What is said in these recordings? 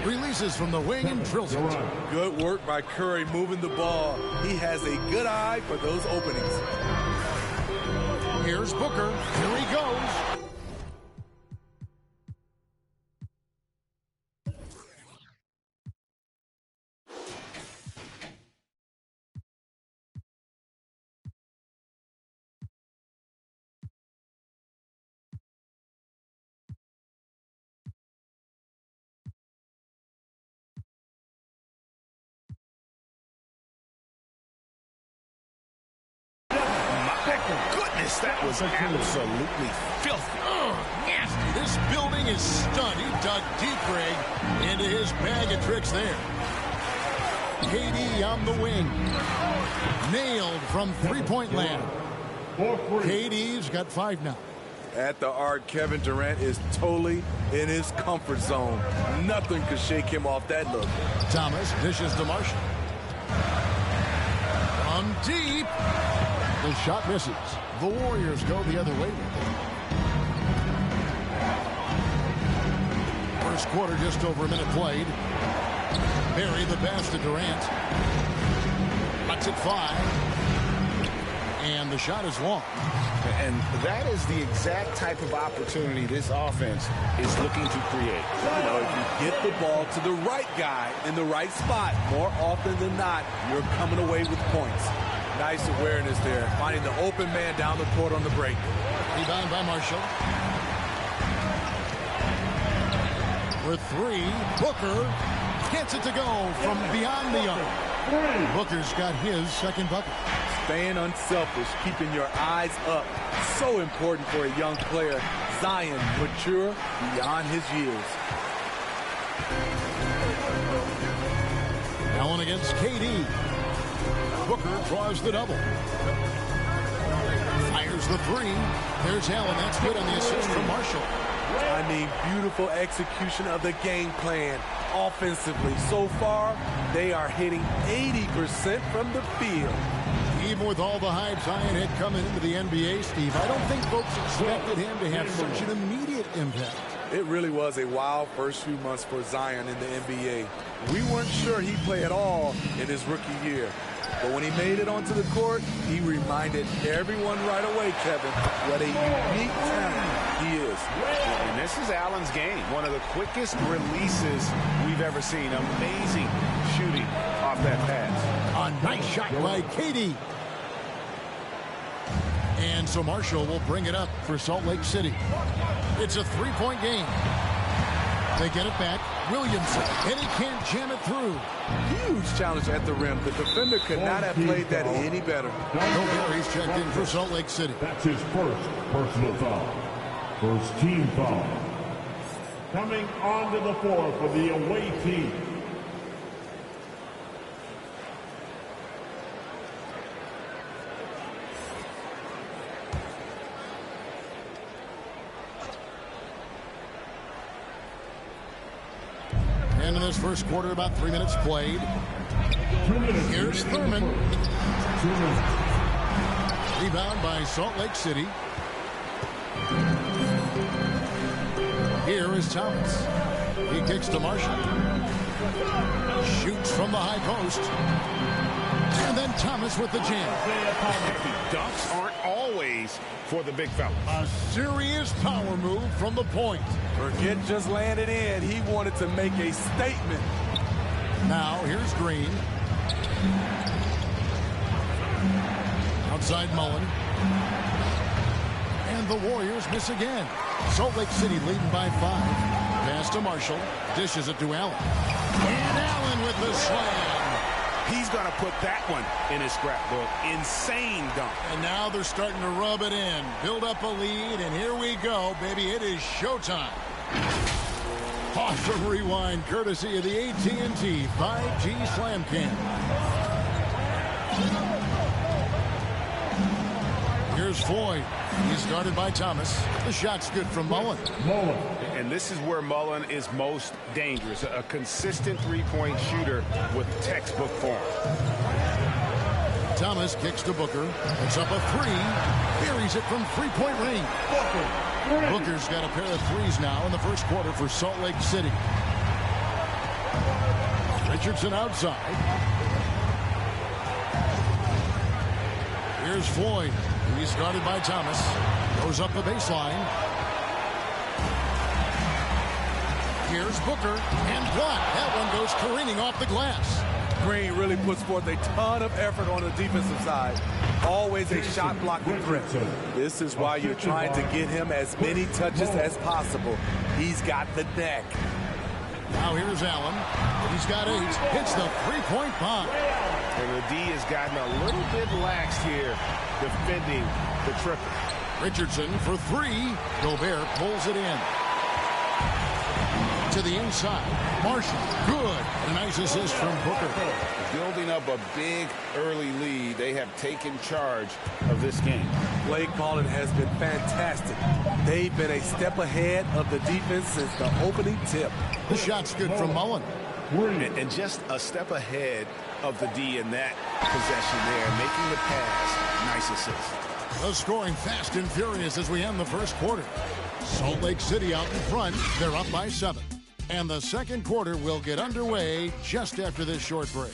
Releases from the wing and drills it. Good work by Curry moving the ball. He has a good eye for those openings. Here's Booker. Here he goes. Goodness, that was absolutely filthy. Oh, nasty. This building is stunned. He dug deep, Greg, into his bag of tricks there. KD on the wing. Nailed from three-point land. KD's got 5 now. At the arc, Kevin Durant is totally in his comfort zone. Nothing could shake him off that look. Thomas dishes to Marshall. From deep. The shot misses. The Warriors go the other way with it. First quarter, just over a minute played. Barry the pass to Durant. Lets it fly. And the shot is long. And that is the exact type of opportunity this offense is looking to create. You know, if you get the ball to the right guy in the right spot, more often than not, you're coming away with points. Nice awareness there, finding the open man down the court on the break. Rebound by Marshall. For 3, Booker gets it to go from beyond the arc. Booker's got his second bucket. Staying unselfish, keeping your eyes up. So important for a young player. Zion, mature beyond his years. Allen against KD. Booker draws the double. Fires the 3. There's Allen. That's good on the assist from Marshall. I mean, beautiful execution of the game plan offensively. So far, they are hitting 80% from the field. Even with all the hype Zion had coming into the NBA, Steve, I don't think folks expected him to have such an immediate impact. It really was a wild first few months for Zion in the NBA. We weren't sure he'd play at all in his rookie year. But when he made it onto the court, he reminded everyone right away, Kevin, what a unique talent he is. And this is Allen's game. One of the quickest releases we've ever seen. Amazing shooting off that pass. A nice shot by KD. And so Marshall will bring it up for Salt Lake City. It's a 3-point game. They get it back. Williamson, and he can't jam it through. Huge challenge at the rim. The defender could not have played that any better. Gobert, he's checked in for Salt Lake City. That's his first personal foul. First team foul. Coming onto the floor for the away team. And in this first quarter, about 3 minutes played. Here's Thurman. Rebound by Salt Lake City. Here is Thomas. He kicks to Marshall. Shoots from the high post. And then Thomas with the jam. Dunks aren't always for the big fella. A serious power move from the point. Forget just laying it in. He wanted to make a statement. Now here's Green. Outside Mullen. And the Warriors miss again. Salt Lake City leading by 5. Pass to Marshall. Dishes it to Allen. And Allen with the slam. He's going to put that one in his scrapbook. Insane dunk. And now they're starting to rub it in. Build up a lead, and here we go, baby. It is showtime. Awesome rewind, courtesy of the AT&T 5G Slam Cam. Here's Floyd. He's guarded by Thomas. The shot's good from Mullen. And this is where Mullen is most dangerous. A consistent three-point shooter with textbook form. Thomas kicks to Booker. Puts up a 3. Buries it from three-point range. Booker's got a pair of threes now in the first quarter for Salt Lake City. Richardson outside. Here's Floyd. He's guarded by Thomas. Goes up the baseline. Here's Booker. And blocked. That one goes careening off the glass. Green really puts forth a ton of effort on the defensive side. Always a shot blocking threat. This is why you're trying to get him as many touches as possible. He's got the neck. Now here's Allen. He's got 8. Hits the three-point bomb. And the D has gotten a little bit laxed here defending the triple. Richardson for 3. Gobert pulls it in. To the inside. Marshall. Good. A nice assist from Booker. Building up a big early lead. They have taken charge of this game. Play calling has been fantastic. They've been a step ahead of the defense since the opening tip. The shot's good from Mullen. And just a step ahead of the D in that possession there, making the pass. Nice assist. The scoring fast and furious as we end the first quarter. Salt Lake City out in front. They're up by 7. And the second quarter will get underway just after this short break.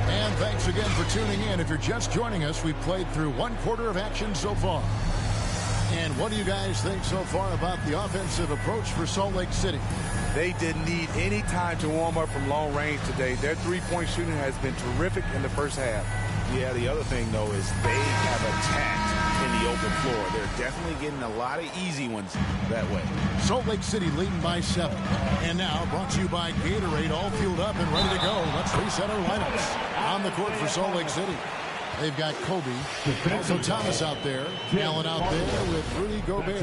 And thanks again for tuning in. If you're just joining us, we've played through 1 quarter of action so far. And what do you guys think so far about the offensive approach for Salt Lake City? They didn't need any time to warm up from long range today. Their three-point shooting has been terrific in the first half. Yeah, the other thing, though, is they have attacked in the open floor. They're definitely getting a lot of easy ones that way. Salt Lake City leading by 7. And now brought to you by Gatorade, all fueled up and ready to go. Let's reset our lineups. On the court for Salt Lake City. They've got Kobe, also Thomas out there, Allen out there with Rudy Gobert,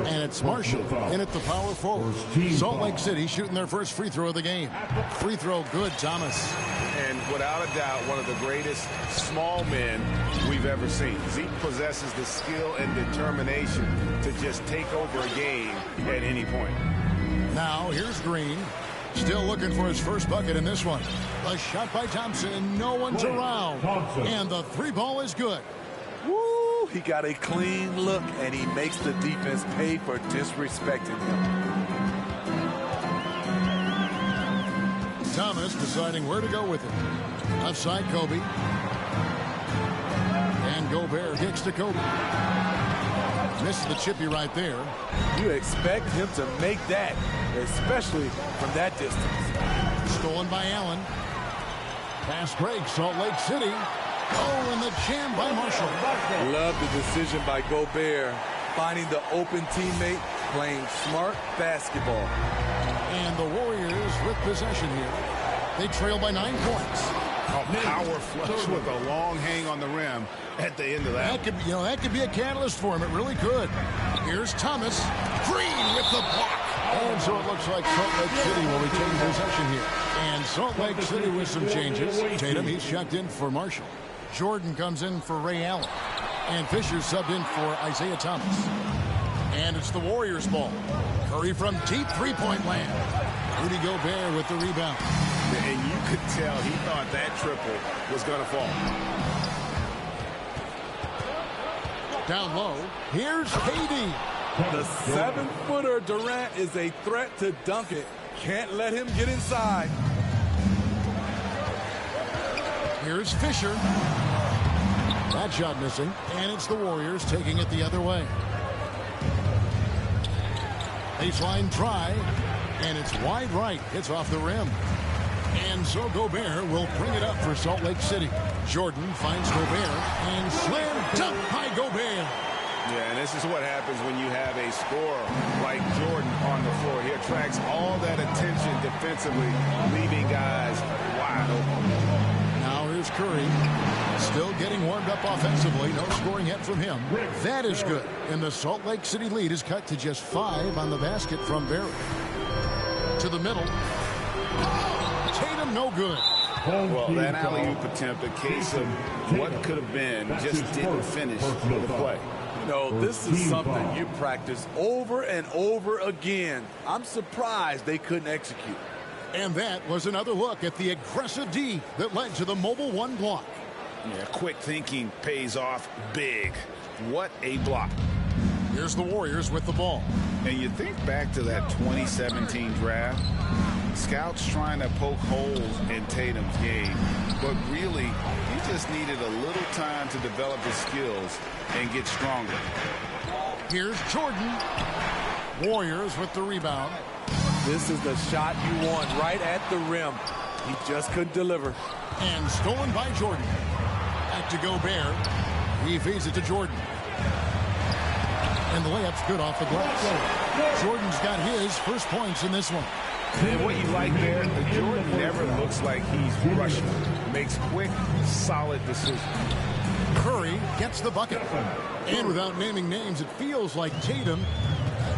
and it's Marshall in at the power forward. Salt Lake City shooting their first free throw of the game. Free throw good, Thomas. And without a doubt, one of the greatest small men we've ever seen. He possesses the skill and determination to just take over a game at any point. Now here's Green. Still looking for his first bucket in this one. A shot by Thompson. No one's around. And the 3 ball is good. Woo! He got a clean look, and he makes the defense pay for disrespecting him. Thomas deciding where to go with it. Outside Kobe. And Gobert kicks to Kobe. Misses the chippy right there. You expect him to make that, especially from that distance. Stolen by Allen. Pass break, Salt Lake City. Oh, and the jam by Marshall. Love the decision by Gobert, finding the open teammate, playing smart basketball. And the Warriors with possession here. They trail by 9 points. A power flush with a long hang on the rim at the end of that. That could be a catalyst for him. It really could. Here's Thomas. Green with the block. And so it looks like Salt Lake City will retain possession here. And Salt Lake City with some changes. Tatum, he's checked in for Marshall. Jordan comes in for Ray Allen. And Fisher subbed in for Isaiah Thomas. And it's the Warriors' ball. Curry from deep three-point land. Rudy Gobert with the rebound. And you could tell he thought that triple was going to fall. Down low, here's KD. The 7-footer Durant is a threat to dunk it. Can't let him get inside. Here's Fisher. That shot missing. And it's the Warriors taking it the other way. Baseline try. And it's wide right. It's off the rim. And so Gobert will bring it up for Salt Lake City. Jordan finds Gobert and slam dunk by Gobert. Yeah, and this is what happens when you have a scorer like Jordan on the floor. He attracts all that attention defensively, leaving guys wide open. Now here's Curry. Still getting warmed up offensively. No scoring yet from him. That is good. And the Salt Lake City lead is cut to just 5 on the basket from Barrett. To the middle. Tatum, no good. Well, that alley-oop attempt, a case of what could have been, just didn't finish the play. You know, this is something you practice over and over again. I'm surprised they couldn't execute. And that was another look at the aggressive D that led to the mobile 1 block. Yeah, quick thinking pays off big. What a block. Here's the Warriors with the ball. And you think back to that 2017 draft, scouts trying to poke holes in Tatum's game, but really, he just needed a little time to develop his skills and get stronger. Here's Jordan. Warriors with the rebound. This is the shot you want right at the rim. He just couldn't deliver. And stolen by Jordan. Back to Gobert. He feeds it to Jordan. And the layup's good off the glass. Jordan's got his first points in this one. And what you like there, Jordan never looks like he's rushing. Makes quick, solid decisions. Curry gets the bucket. And without naming names, it feels like Tatum,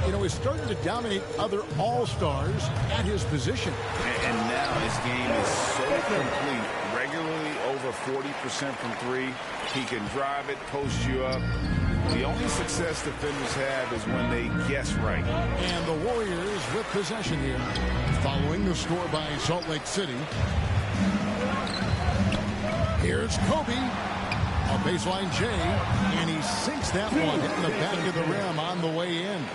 is starting to dominate other all-stars at his position. And now his game is so complete. Regularly over 40% from three. He can drive it, post you up. The only success defenders have is when they guess right. And the Warriors with possession here, following the score by Salt Lake City. Here's Kobe. A baseline J, and he sinks that one, hitting the back of the rim on the way in.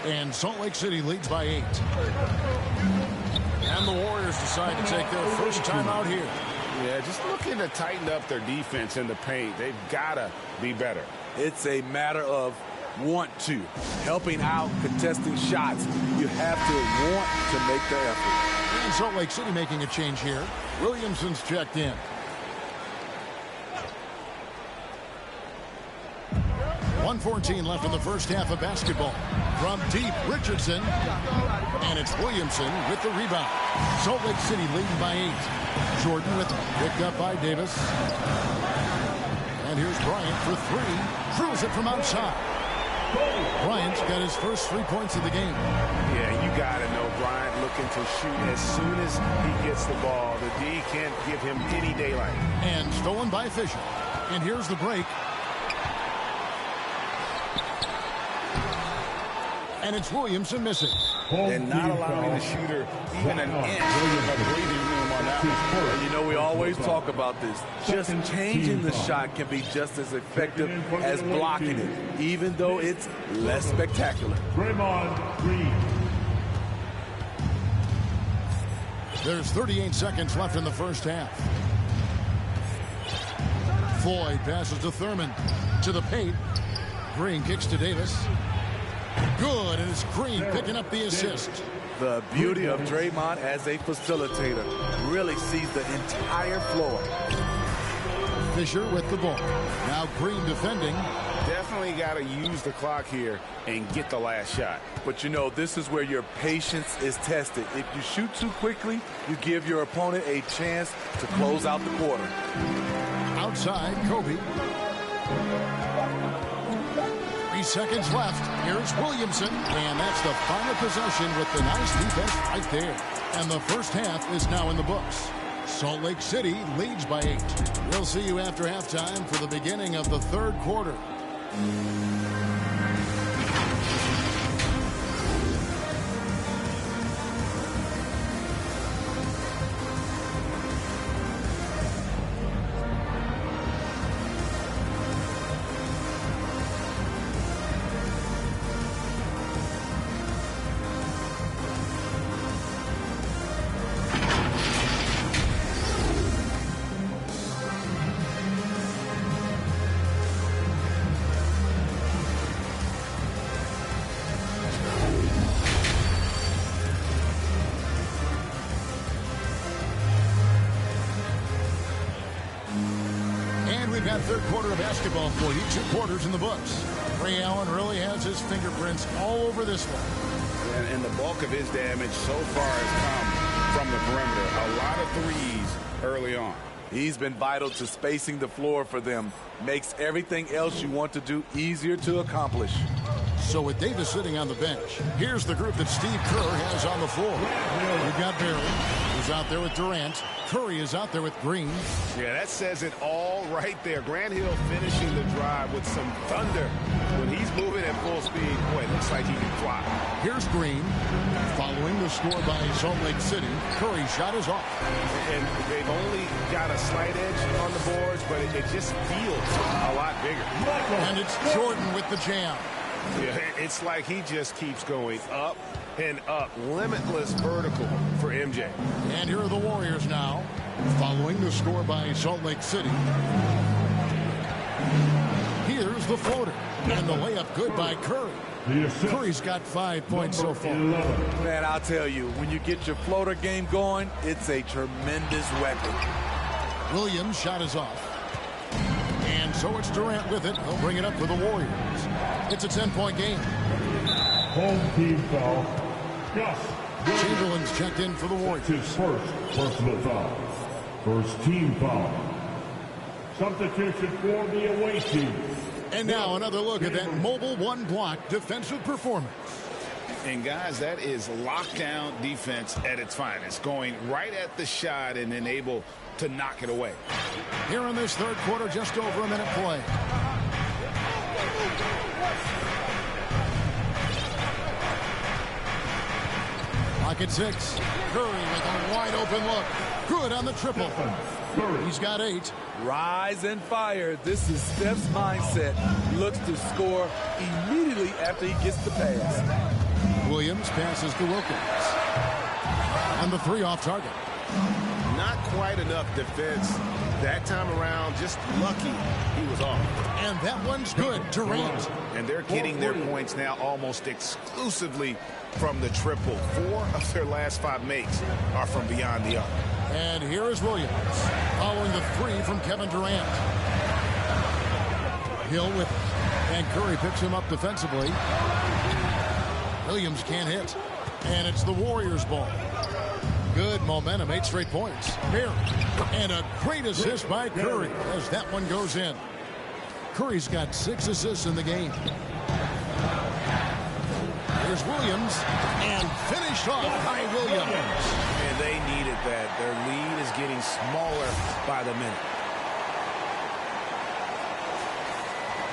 And Salt Lake City leads by 8. And the Warriors decide to take their first time out here. Yeah, just looking to tighten up their defense in the paint. They've got to be better. It's a matter of want to. Helping out, contesting shots. You have to want to make the effort. And Salt Lake City making a change here. Williamson's checked in. 1:14 left in the first half of basketball. From deep, Richardson. And it's Williamson with the rebound. Salt Lake City leading by 8. Jordan with it. Picked up by Davis. And here's Bryant for 3. Throws it from outside. Bryant's got his first 3 points of the game. Yeah, you got to know Bryant looking to shoot as soon as he gets the ball. The D can't give him any daylight. And stolen by Fisher. And here's the break. And it's Williamson missing. And not allowing the shooter even an inch of breathing room on that one. We always talk about this. Just changing the shot can be just as effective as blocking it, even though it's less spectacular. Draymond Green. There's 38 seconds left in the first half. Floyd passes to Thurman. To the paint. Green kicks to Davis. Good, and it's Green picking up the assist. The beauty of Draymond as a facilitator. Really sees the entire floor. Fisher with the ball. Now Green defending. Definitely got to use the clock here and get the last shot. But this is where your patience is tested. If you shoot too quickly, you give your opponent a chance to close out the quarter. Outside, Kobe. 3 seconds left. Here's Williamson. And that's the final possession with the nice defense right there. And the first half is now in the books. Salt Lake City leads by 8. We'll see you after halftime for the beginning of the third quarter. Third quarter of basketball for you. 2 quarters in the books. Ray Allen really has his fingerprints all over this one. And the bulk of his damage so far has come from the perimeter. A lot of threes early on. He's been vital to spacing the floor for them. Makes everything else you want to do easier to accomplish. So with Davis sitting on the bench, here's the group that Steve Kerr has on the floor. We've got Barry, who's out there with Durant. Curry is out there with Green. Yeah, that says it all right there. Grant Hill finishing the drive with some thunder. When he's moving at full speed, boy, it looks like he can fly. Here's Green. Following the score by Salt Lake City, Curry's shot is off. And they've only got a slight edge on the boards, but it just feels a lot bigger. And it's Jordan with the jam. Yeah, it's like he just keeps going up and up. Limitless vertical for MJ. And here are the Warriors now, following the score by Salt Lake City. Here's the floater. And the layup good by Curry. Curry's got 5 points so far. Man, I'll tell you, when you get your floater game going, it's a tremendous weapon. Williams' shot is off. And so it's Durant with it. He'll bring it up for the Warriors. It's a 10-point game. Home team foul. Gus. Chamberlain's checked in for the Warriors. His first personal foul. First team foul. Substitution for the away team. And now another look at that mobile one-block defensive performance. And, guys, that is lockdown defense at its finest. Going right at the shot and then able to knock it away. Here in this third quarter, just over a minute play. Clock at 6. Curry with a wide-open look. Good on the triple. He's got 8. Rise and fire. This is Steph's mindset. Looks to score immediately after he gets the pass. Williams passes to Wilkins. And the 3 off target. Not quite enough defense that time around. Just lucky he was off. And that one's good. Durant. And they're getting their points now almost exclusively from the triple. 4 of their last 5 makes are from beyond the arc. And here is Williams, following the 3 from Kevin Durant. Hill with it. And Curry picks him up defensively. Williams can't hit. And it's the Warriors' ball. Good momentum, 8 straight points. Here. And a great assist by Curry as that one goes in. Curry's got 6 assists in the game. Here's Williams. And finished off by Williams. And they needed that. Their lead is getting smaller by the minute.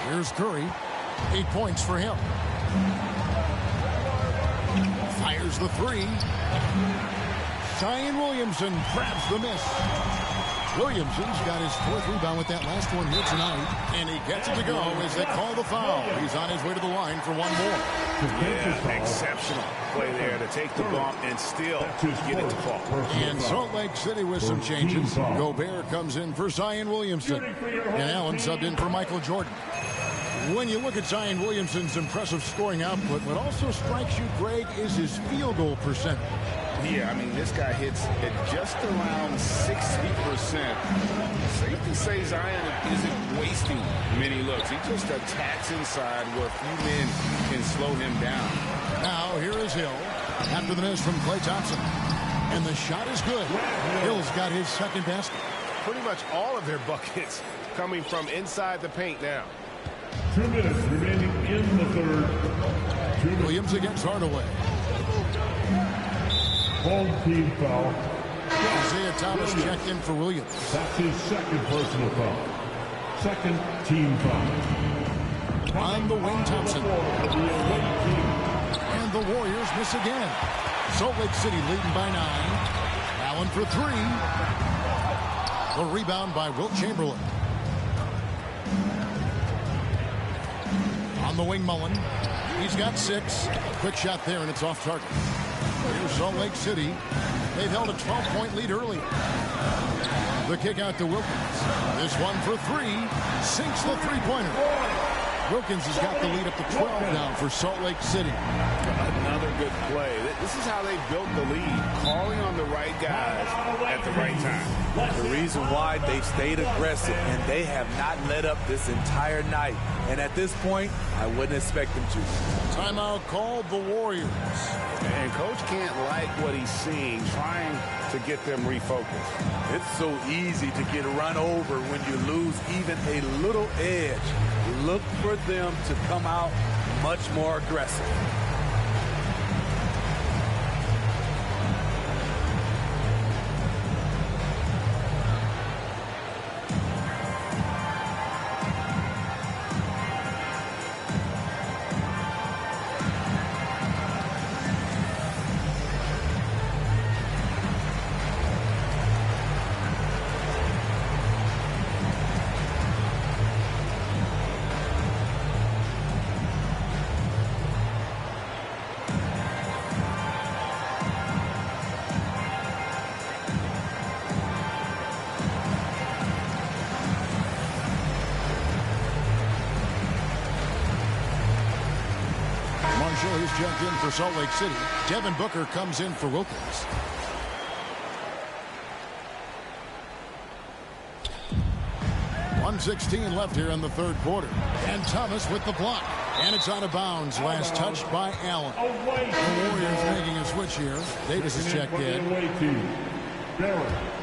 Here's Curry. 8 points for him. Fires the 3. Zion Williamson grabs the miss. Williamson's got his 4th rebound with that last one here tonight. And he gets it to go as they call the foul. He's on his way to the line for one more. Yeah, exceptional play there to take the bump and still get it to fall. And Salt Lake City with some changes. Gobert comes in for Zion Williamson. And Allen subbed in for Michael Jordan. When you look at Zion Williamson's impressive scoring output, what also strikes you, Greg, is his field goal percentage. Yeah, I mean, this guy hits at just around 60%. Safe to say Zion isn't wasting many looks. He just attacks inside where few men can slow him down. Now, here is Hill after the miss from Klay Thompson. And the shot is good. Hill's got his second basket. Pretty much all of their buckets coming from inside the paint now. 2 minutes remaining in the third. Williams against Hardaway. Home team foul. Isaiah Thomas checked in for Williams. That's his second personal foul. Second team foul. On the wing, Thompson. And the Warriors miss again. Salt Lake City leading by 9. Allen for 3. The rebound by Wilt Chamberlain. On the wing, Mullen. He's got 6. Quick shot there, and it's off target. Here's Salt Lake City. They've held a 12-point lead early. The kick out to Wilkins. This one for 3. Sinks the three-pointer. Wilkins has got the lead up to 12 now for Salt Lake City. Another good play. This is how they built the lead. Calling on the right guys at the right time. The reason why they've stayed aggressive and they have not let up this entire night. And at this point, I wouldn't expect them to. Timeout called the Warriors. And Coach can't like what he's seeing, trying to get them refocused. It's so easy to get run over when you lose even a little edge. Look for them to come out much more aggressive. Marshall, he's checked in for Salt Lake City. Devin Booker comes in for Wilkins. .116 left here in the third quarter. And Thomas with the block. And it's out of bounds. Last touched by Allen. The Warriors making a switch here. Davis is checked in.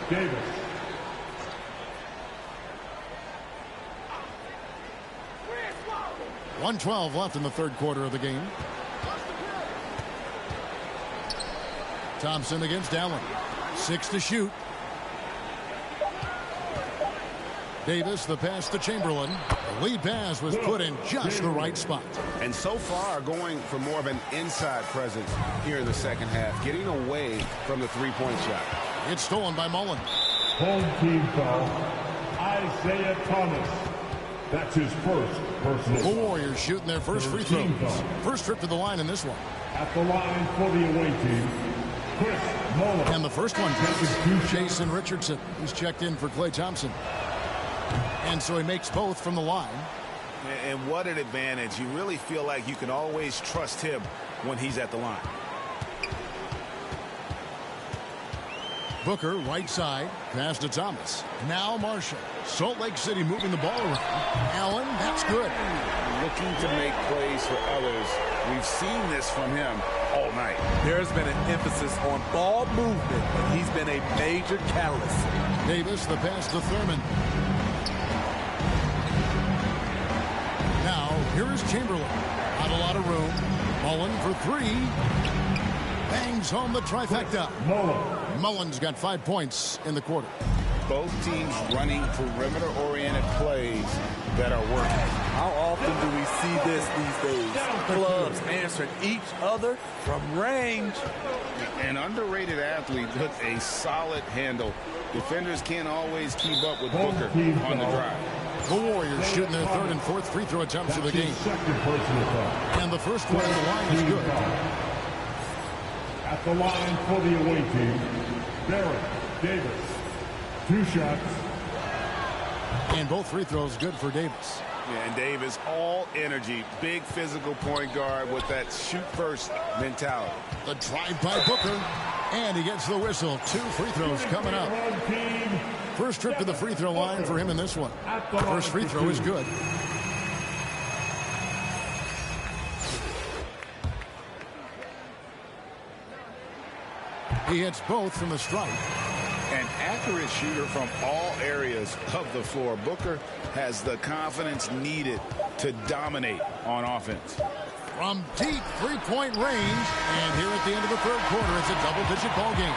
Davis. 1:12 left in the third quarter of the game. Thompson against Allen. 6 to shoot. Davis, the pass to Chamberlain. The lead pass was put in just the right spot. And so far, going for more of an inside presence here in the second half, getting away from the three-point shot. It's stolen by Mullen. Home team foul. Isaiah Thomas. That's his first personal The foul. Warriors shooting their first free throws. First trip to the line in this one. At the line for the away team, Chris Mullen. And the first one, Jason Richardson. He's checked in for Klay Thompson. And so he makes both from the line. And what an advantage. You really feel like you can always trust him when he's at the line. Booker, right side, pass to Thomas. Now Marshall. Salt Lake City moving the ball around. Allen, that's good. Looking to make plays for others. We've seen this from him all night. There's been an emphasis on ball movement, and he's been a major catalyst. Davis, the pass to Thurman. Now, here is Chamberlain. Not a lot of room. Mullen for three. Bangs home the trifecta. Mullen's got 5 points in the quarter. Both teams running perimeter-oriented plays that are working. How often do we see this these days? Clubs answering each other from range. An underrated athlete with a solid handle. Defenders can't always keep up with Booker on the drive. The Warriors shooting their third and fourth free throw attempts of the game. And the first one at the line is good. At the line for the away team, Barrett Davis. 2 shots. And both free throws good for Davis. Yeah, and Davis, all energy, big physical point guard with that shoot-first mentality. The drive by Booker. And he gets the whistle. 2 free throws coming up. First trip to the free throw line for him in this one. First free throw is good. He hits both from the stripe. An accurate shooter from all areas of the floor. Booker has the confidence needed to dominate on offense. From deep three-point range. And here at the end of the third quarter, it's a double-digit ball game.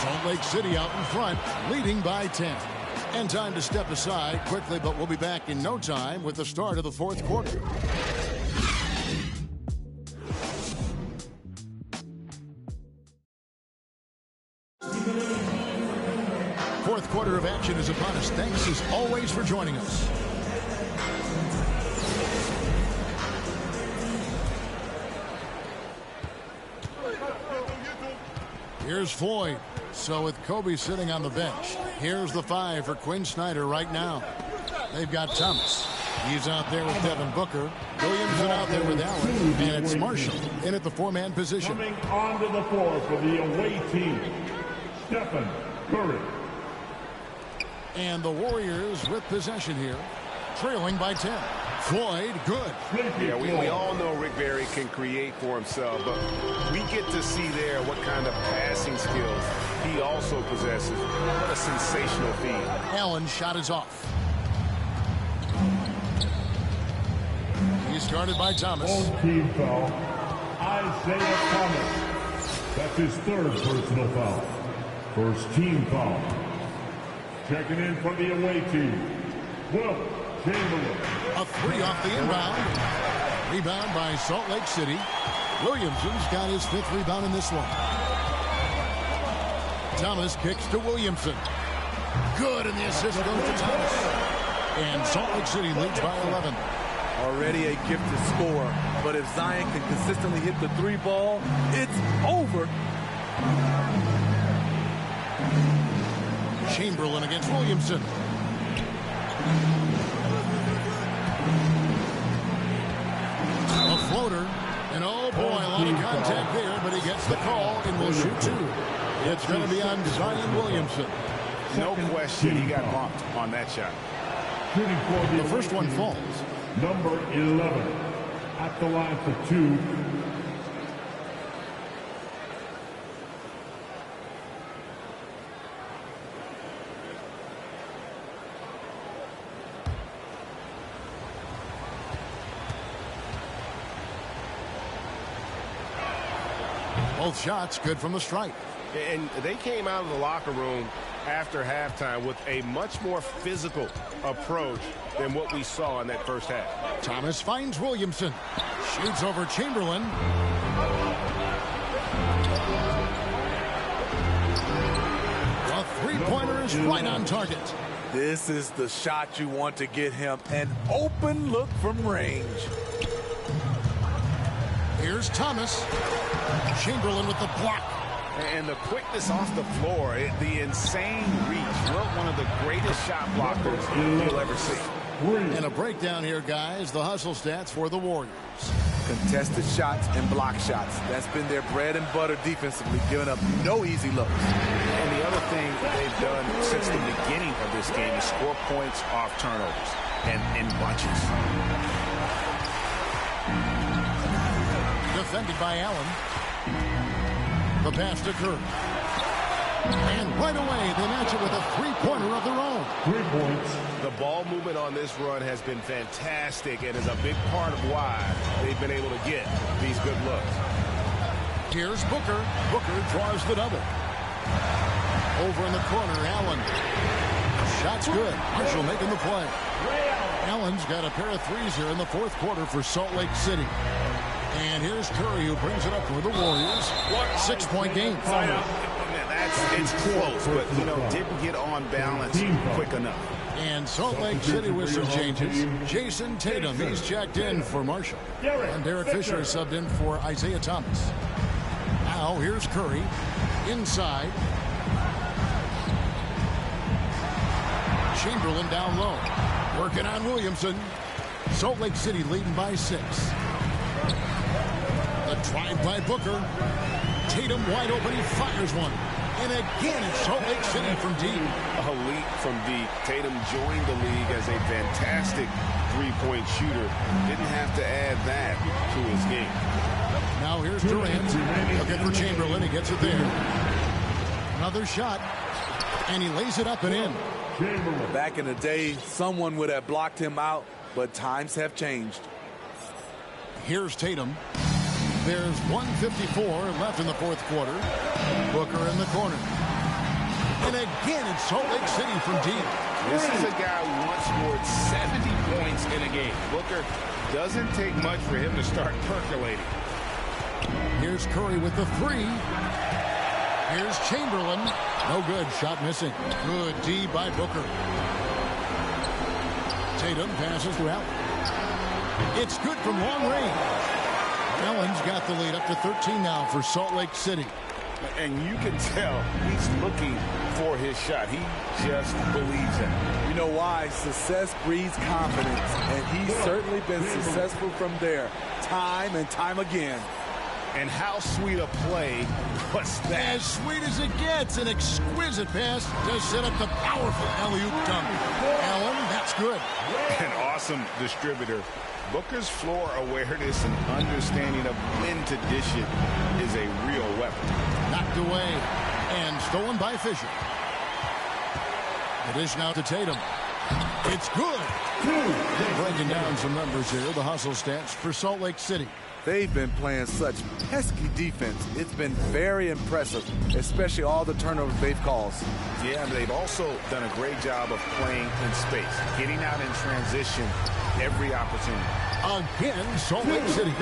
Salt Lake City out in front, leading by 10. And time to step aside quickly, but we'll be back in no time with the start of the fourth quarter. Fourth quarter of action is upon us. Thanks as always for joining us. Here's Floyd. So with Kobe sitting on the bench, here's the 5 for Quinn Snyder right now. They've got Thomas. He's out there with Devin Booker. Williamson out there with Allen. And it's Marshall in at the 4-man position. Coming onto the floor for the away team, Stephen Curry. And the Warriors with possession here, trailing by 10. Floyd, good. Yeah, we all know Rick Barry can create for himself, but we get to see there what kind of passing skills he also possesses. What a sensational feed. Allen's shot is off. He's guarded by Thomas. Home team foul, Isaiah Thomas. That's his third personal foul. First team foul. Checking in for the away team, Will Chamberlain. A 3 off the inbound. Rebound by Salt Lake City. Williamson's got his 5th rebound in this one. Thomas kicks to Williamson. Good, and the assist goes to Thomas. And Salt Lake City leads by 11. Already a gifted scorer, but if Zion can consistently hit the 3 ball, it's over. Chamberlain against Williamson. A floater, And oh boy, a lot of contact there, but he gets the call and will shoot two. It's going to be on Zion Williamson. No question, he got bumped on that shot. The first one falls. Number 11 at the line for two. Both shots good from the stripe. And they came out of the locker room after halftime with a much more physical approach than what we saw in that first half. Thomas finds Williamson. Shoots over Chamberlain. A three-pointer is right on target. This is the shot you want to get him an open look from range. Here's Thomas. Chamberlain with the block. And the quickness off the floor, the insane reach. One of the greatest shot blockers you'll ever see. And a breakdown here, guys. The hustle stats for the Warriors. Contested shots and block shots. That's been their bread and butter defensively, giving up no easy looks. And the other thing they've done since the beginning of this game is score points off turnovers and in bunches. Defended by Allen. The pass to Curry. And right away, they match it with a three-pointer of their own. 3 points. The ball movement on this run has been fantastic and is a big part of why they've been able to get these good looks. Here's Booker. Booker draws the double. Over in the corner, Allen. Shot's good. Marshall making the play. Allen's got a pair of threes here in the fourth quarter for Salt Lake City. And here's Curry, who brings it up for the Warriors. 6-point game. It's close, but, didn't get on balance quick enough. And Salt Lake City with some changes. Jason Tatum, he's checked in for Marshall. And Derek Fisher subbed in for Isaiah Thomas. Now, here's Curry. Inside. Chamberlain down low. Working on Williamson. Salt Lake City leading by 6. The drive by Booker. Tatum wide open. He fires one. And again, it's Salt Lake City from deep. A leap from deep. Tatum joined the league as a fantastic three-point shooter. Didn't have to add that to his game. Now here's Durant. Looking for Chamberlain. He gets it there. Another shot. And he lays it up and in. Back in the day, someone would have blocked him out, but times have changed. Here's Tatum. There's 1:54 left in the fourth quarter. Booker in the corner. And again, it's Salt Lake City from deep. This is a guy who once scored 70 points in a game. Booker doesn't take much for him to start percolating. Here's Curry with the three. Here's Chamberlain. No good. Shot missing. Good D by Booker. Tatum passes to Allen. It's good from long range. Allen's got the lead up to 13 now for Salt Lake City. And you can tell he's looking for his shot. He just believes in it. You know why? Success breeds confidence, and he's certainly been successful from there, time and time again. And how sweet a play was that? As sweet as it gets, an exquisite pass to set up the powerful alley-oop dunk. Allen, that's good. An awesome distributor. Booker's floor awareness and understanding of when to dish it is a real weapon. Knocked away and stolen by Fisher. The dish now to Tatum. It's good. Breaking down some numbers here. The hustle stats for Salt Lake City. They've been playing such pesky defense. It's been very impressive, especially all the turnovers they've caused. Yeah, and they've also done a great job of playing in space, getting out in transition every opportunity. Again, Salt Lake City.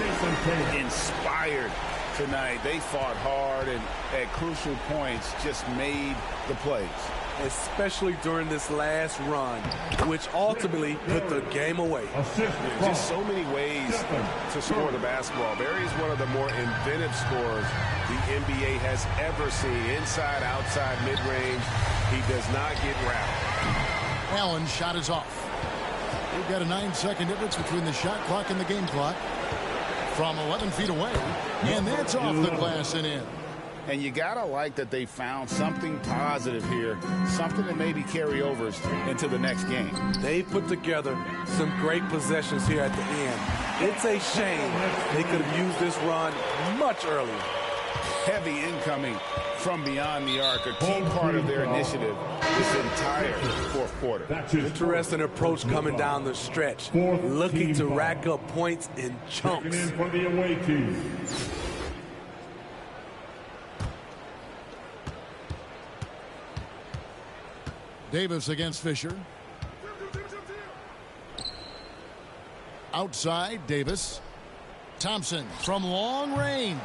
Inspired tonight. They fought hard and at crucial points just made the plays. Especially during this last run, which ultimately put the game away. Just so many ways to score the basketball. Barry's one of the more inventive scorers the NBA has ever seen. Inside, outside, mid-range. He does not get rattled. Allen's shot is off. We've got a 9-second difference between the shot clock and the game clock. from 11 feet away. And that's off the glass and in. And you got to like that they found something positive here, something that maybe carry overs into the next game. They put together some great possessions here at the end. It's a shame they could have used this run much earlier. Heavy incoming from beyond the arc, a key part of their initiative this entire fourth quarter. Interesting approach coming down the stretch, looking to rack up points in chunks. Checking in for the away team. Davis against Fisher. Outside, Davis. Thompson from long range.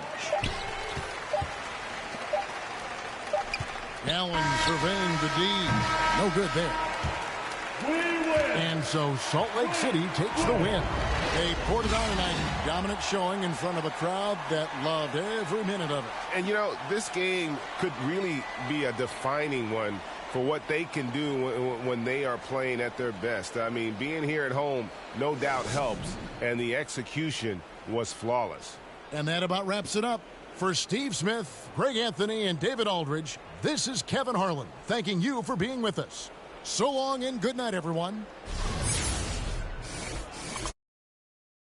Allen surveying the D. No good there. And so Salt Lake City takes the win. They poured it on tonight. Dominant showing in front of a crowd that loved every minute of it. And, you know, this game could really be a defining one for what they can do when they are playing at their best. I mean, being here at home no doubt helps, and the execution was flawless. And that about wraps it up. For Steve Smith, Greg Anthony, and David Aldridge, this is Kevin Harlan thanking you for being with us. So long and good night, everyone.